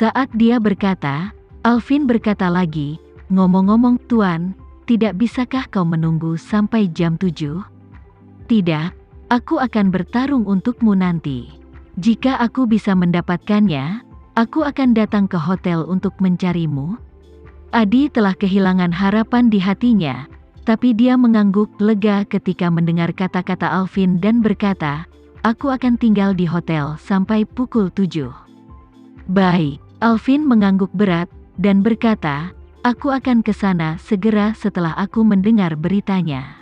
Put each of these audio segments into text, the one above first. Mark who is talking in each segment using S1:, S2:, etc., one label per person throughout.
S1: Saat dia berkata, Alvin berkata lagi, "Ngomong-ngomong Tuan, tidak bisakah kau menunggu sampai jam 7? Tidak, aku akan bertarung untukmu nanti. Jika aku bisa mendapatkannya, aku akan datang ke hotel untuk mencarimu." Adi telah kehilangan harapan di hatinya, tapi dia mengangguk lega ketika mendengar kata-kata Alvin dan berkata, "Aku akan tinggal di hotel sampai pukul 7. "Baik." Alvin mengangguk berat, dan berkata, "Aku akan ke sana segera setelah aku mendengar beritanya."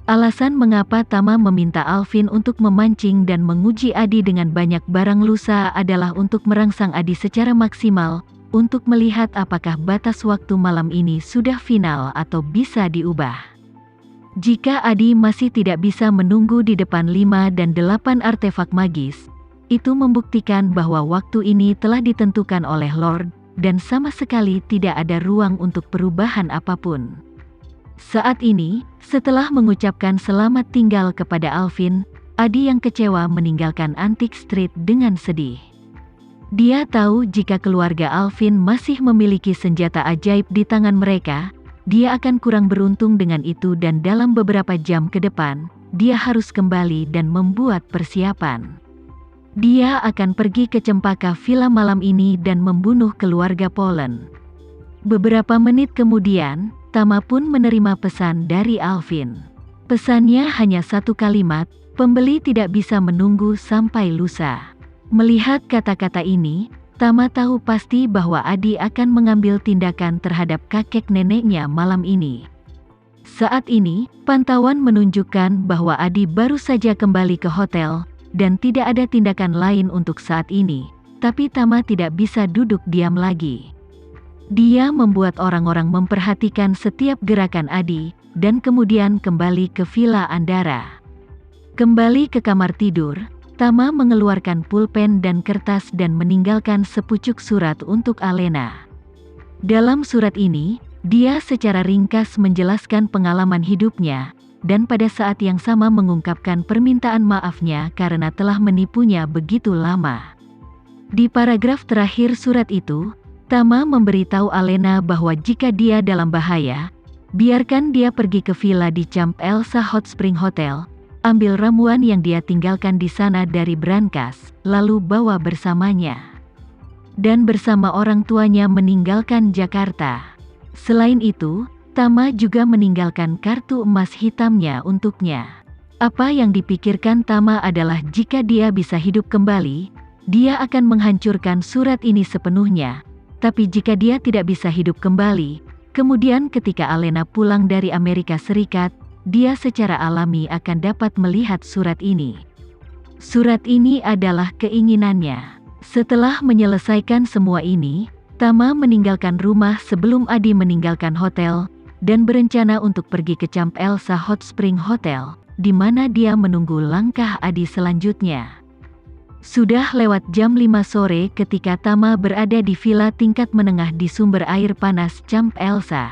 S1: Alasan mengapa Tama meminta Alvin untuk memancing dan menguji Adi dengan banyak barang lusa adalah untuk merangsang Adi secara maksimal, untuk melihat apakah batas waktu malam ini sudah final atau bisa diubah. Jika Adi masih tidak bisa menunggu di depan 5 dan 8 artefak magis, itu membuktikan bahwa waktu ini telah ditentukan oleh Lord, dan sama sekali tidak ada ruang untuk perubahan apapun. Saat ini, setelah mengucapkan selamat tinggal kepada Alvin, Adi yang kecewa meninggalkan Antique Street dengan sedih. Dia tahu jika keluarga Alvin masih memiliki senjata ajaib di tangan mereka, dia akan kurang beruntung dengan itu dan dalam beberapa jam ke depan, dia harus kembali dan membuat persiapan. Dia akan pergi ke Cempaka Villa malam ini dan membunuh keluarga Polen. Beberapa menit kemudian, Tama pun menerima pesan dari Alvin. Pesannya hanya satu kalimat, "Pembeli tidak bisa menunggu sampai lusa." Melihat kata-kata ini, Tama tahu pasti bahwa Adi akan mengambil tindakan terhadap kakek neneknya malam ini. Saat ini, pantauan menunjukkan bahwa Adi baru saja kembali ke hotel, dan tidak ada tindakan lain untuk saat ini, tapi Tama tidak bisa duduk diam lagi. Dia membuat orang-orang memperhatikan setiap gerakan Adi, dan kemudian kembali ke Villa Andara. Kembali ke kamar tidur, Tama mengeluarkan pulpen dan kertas dan meninggalkan sepucuk surat untuk Alena. Dalam surat ini, dia secara ringkas menjelaskan pengalaman hidupnya, dan pada saat yang sama mengungkapkan permintaan maafnya karena telah menipunya begitu lama. Di paragraf terakhir surat itu, Tama memberitahu Alena bahwa jika dia dalam bahaya, biarkan dia pergi ke villa di Camp Elsa Hot Spring Hotel, ambil ramuan yang dia tinggalkan di sana dari brankas, lalu bawa bersamanya. Dan bersama orang tuanya meninggalkan Jakarta. Selain itu, Tama juga meninggalkan kartu emas hitamnya untuknya. Apa yang dipikirkan Tama adalah jika dia bisa hidup kembali, dia akan menghancurkan surat ini sepenuhnya. Tapi jika dia tidak bisa hidup kembali, kemudian ketika Alena pulang dari Amerika Serikat, dia secara alami akan dapat melihat surat ini. Surat ini adalah keinginannya. Setelah menyelesaikan semua ini, Tama meninggalkan rumah sebelum Adi meninggalkan hotel, dan berencana untuk pergi ke Camp Elsa Hot Spring Hotel, di mana dia menunggu langkah Adi selanjutnya. Sudah lewat jam 5 sore ketika Tama berada di villa tingkat menengah di sumber air panas Camp Elsa.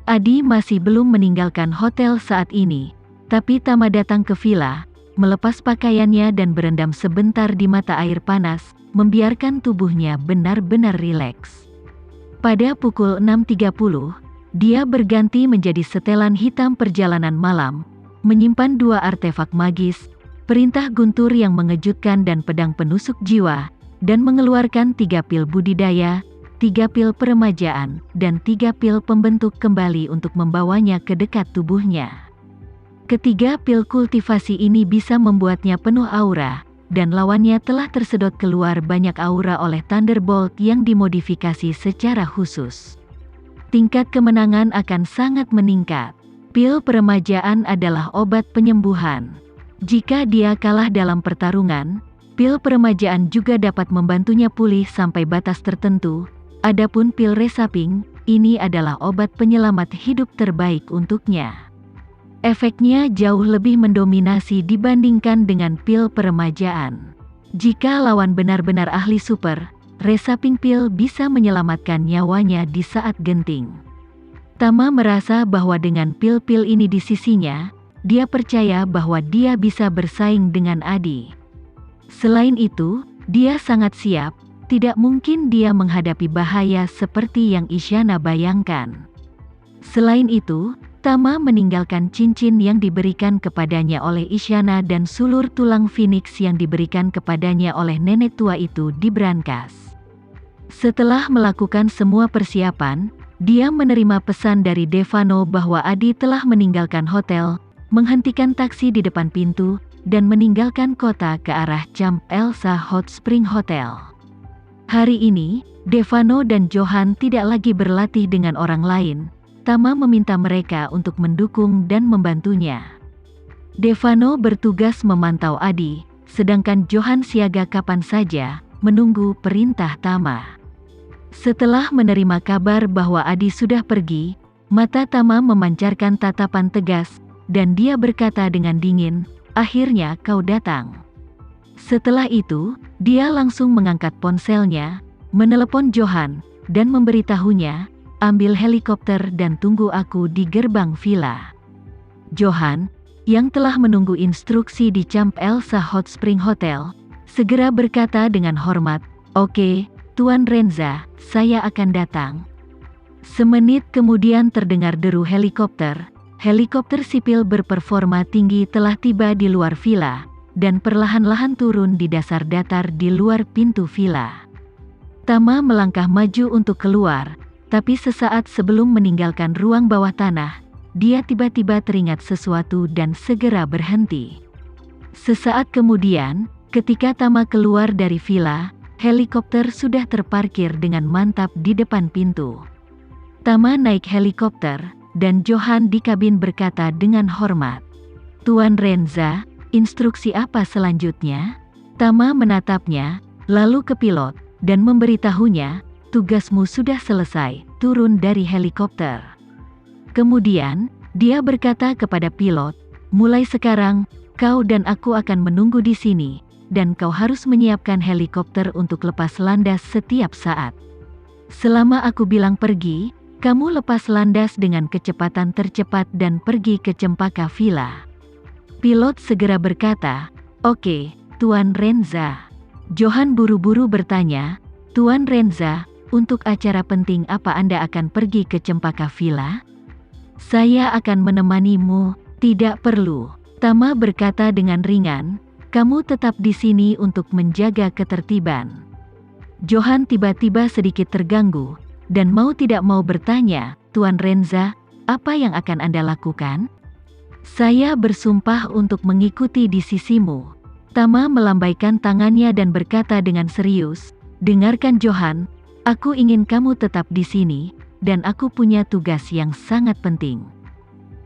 S1: Adi masih belum meninggalkan hotel saat ini, tapi Tama datang ke villa, melepas pakaiannya dan berendam sebentar di mata air panas, membiarkan tubuhnya benar-benar rileks. Pada pukul 6.30, dia berganti menjadi setelan hitam perjalanan malam, menyimpan 2 artefak magis, perintah guntur yang mengejutkan dan pedang penusuk jiwa, dan mengeluarkan 3 pil budidaya, 3 pil peremajaan, dan 3 pil pembentuk kembali untuk membawanya ke dekat tubuhnya. Ketiga pil kultivasi ini bisa membuatnya penuh aura, dan lawannya telah tersedot keluar banyak aura oleh Thunderbolt yang dimodifikasi secara khusus. Tingkat kemenangan akan sangat meningkat. Pil peremajaan adalah obat penyembuhan. Jika dia kalah dalam pertarungan, pil peremajaan juga dapat membantunya pulih sampai batas tertentu. Adapun pil resaping, ini adalah obat penyelamat hidup terbaik untuknya. Efeknya jauh lebih mendominasi dibandingkan dengan pil peremajaan. Jika lawan benar-benar ahli super, resaping pil bisa menyelamatkan nyawanya di saat genting. Tama merasa bahwa dengan pil-pil ini di sisinya, dia percaya bahwa dia bisa bersaing dengan Adi. Selain itu, dia sangat siap, Tidak mungkin dia menghadapi bahaya seperti yang Isyana bayangkan. Selain itu, Tama meninggalkan cincin yang diberikan kepadanya oleh Isyana dan sulur tulang Phoenix yang diberikan kepadanya oleh nenek tua itu di brankas. Setelah melakukan semua persiapan, dia menerima pesan dari Devano bahwa Adi telah meninggalkan hotel, menghentikan taksi di depan pintu, dan meninggalkan kota ke arah Camp Elsa Hot Spring Hotel. Hari ini, Devano dan Johan tidak lagi berlatih dengan orang lain. Tama meminta mereka untuk mendukung dan membantunya. Devano bertugas memantau Adi, sedangkan Johan siaga kapan saja, menunggu perintah Tama. Setelah menerima kabar bahwa Adi sudah pergi, mata Tama memancarkan tatapan tegas, dan dia berkata dengan dingin, "Akhirnya kau datang." Setelah itu, dia langsung mengangkat ponselnya, menelepon Johan, dan memberitahunya, "Ambil helikopter dan tunggu aku di gerbang villa." Johan, yang telah menunggu instruksi di Camp Elsa Hot Spring Hotel, segera berkata dengan hormat, "Oke, Tuan Renza, saya akan datang." Semenit kemudian terdengar deru helikopter. Helikopter sipil berperforma tinggi telah tiba di luar villa, dan perlahan-lahan turun di dasar datar di luar pintu villa. Tama melangkah maju untuk keluar, tapi sesaat sebelum meninggalkan ruang bawah tanah, dia tiba-tiba teringat sesuatu dan segera berhenti. Sesaat kemudian, ketika Tama keluar dari villa, helikopter sudah terparkir dengan mantap di depan pintu. Tama naik helikopter, dan Johan di kabin berkata dengan hormat, "Tuan Renza, instruksi apa selanjutnya?" Tama menatapnya, lalu ke pilot, dan memberitahunya, "Tugasmu sudah selesai, turun dari helikopter." Kemudian, dia berkata kepada pilot, "Mulai sekarang, kau dan aku akan menunggu di sini, dan kau harus menyiapkan helikopter untuk lepas landas setiap saat. Selama aku bilang pergi, kamu lepas landas dengan kecepatan tercepat dan pergi ke Cempaka Villa." Pilot segera berkata, "Oke, Tuan Renza." Johan buru-buru bertanya, "Tuan Renza, untuk acara penting apa Anda akan pergi ke Cempaka Villa?" "Saya akan menemanimu." "Tidak perlu," Tama berkata dengan ringan, "kamu tetap di sini untuk menjaga ketertiban." Johan tiba-tiba sedikit terganggu, dan mau tidak mau bertanya, "Tuan Renza, apa yang akan Anda lakukan?" "Saya bersumpah untuk mengikuti di sisimu." Tama melambaikan tangannya dan berkata dengan serius, "Dengarkan Johan, aku ingin kamu tetap di sini, dan aku punya tugas yang sangat penting.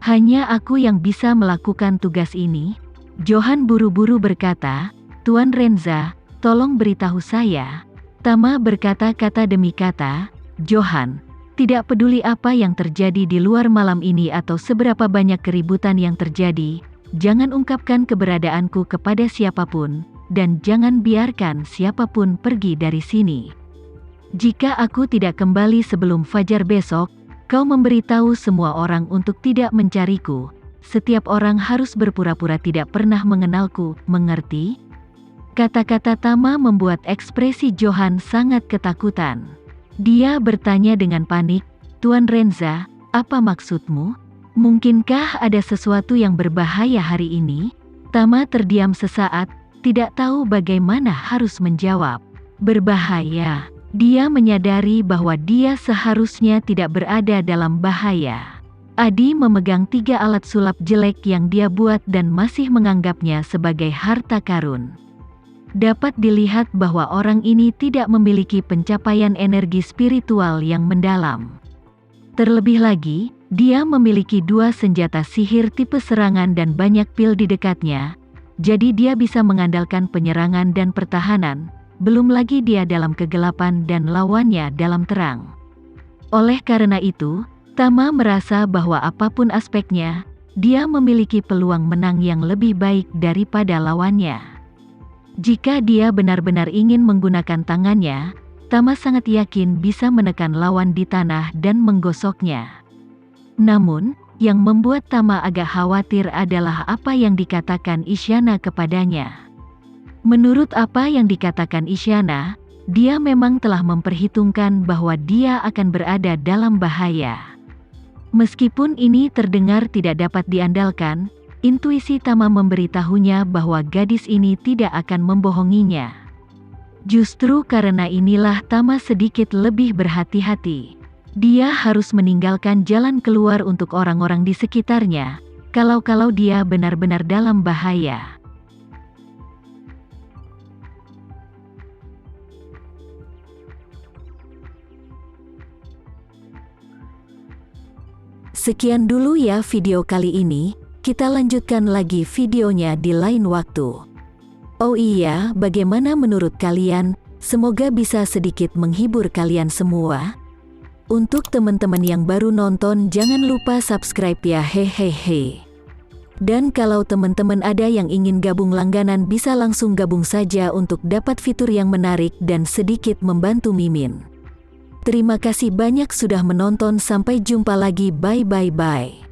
S1: Hanya aku yang bisa melakukan tugas ini." Johan buru-buru berkata, "Tuan Renza, tolong beritahu saya." Tama berkata-kata demi kata, "Johan, tidak peduli apa yang terjadi di luar malam ini atau seberapa banyak keributan yang terjadi, jangan ungkapkan keberadaanku kepada siapapun, dan jangan biarkan siapapun pergi dari sini. Jika aku tidak kembali sebelum fajar besok, kau memberitahu semua orang untuk tidak mencariku. Setiap orang harus berpura-pura tidak pernah mengenalku, mengerti?" Kata-kata Tama membuat ekspresi Johan sangat ketakutan. Dia bertanya dengan panik, "Tuan Renza, apa maksudmu? Mungkinkah ada sesuatu yang berbahaya hari ini?" Tama terdiam sesaat, tidak tahu bagaimana harus menjawab. Berbahaya. Dia menyadari bahwa dia seharusnya tidak berada dalam bahaya. Adi memegang 3 alat sulap jelek yang dia buat dan masih menganggapnya sebagai harta karun. Dapat dilihat bahwa orang ini tidak memiliki pencapaian energi spiritual yang mendalam. Terlebih lagi, dia memiliki 2 senjata sihir tipe serangan dan banyak pil di dekatnya, jadi dia bisa mengandalkan penyerangan dan pertahanan, belum lagi dia dalam kegelapan dan lawannya dalam terang. Oleh karena itu, Tama merasa bahwa apapun aspeknya, dia memiliki peluang menang yang lebih baik daripada lawannya. Jika dia benar-benar ingin menggunakan tangannya, Tama sangat yakin bisa menekan lawan di tanah dan menggosoknya. Namun, yang membuat Tama agak khawatir adalah apa yang dikatakan Isyana kepadanya. Menurut apa yang dikatakan Isyana, Dia memang telah memperhitungkan bahwa dia akan berada dalam bahaya. Meskipun ini terdengar tidak dapat diandalkan, intuisi Tama memberitahunya bahwa gadis ini tidak akan membohonginya. Justru karena inilah Tama sedikit lebih berhati-hati. Dia harus meninggalkan jalan keluar untuk orang-orang di sekitarnya, kalau dia benar-benar dalam bahaya. Sekian dulu ya video kali ini, kita lanjutkan lagi videonya di lain waktu. Oh iya, bagaimana menurut kalian? Semoga bisa sedikit menghibur kalian semua. Untuk teman-teman yang baru nonton, jangan lupa subscribe ya, hehehe. Dan kalau teman-teman ada yang ingin gabung langganan, bisa langsung gabung saja untuk dapat fitur yang menarik dan sedikit membantu Mimin. Terima kasih banyak sudah menonton, sampai jumpa lagi, bye.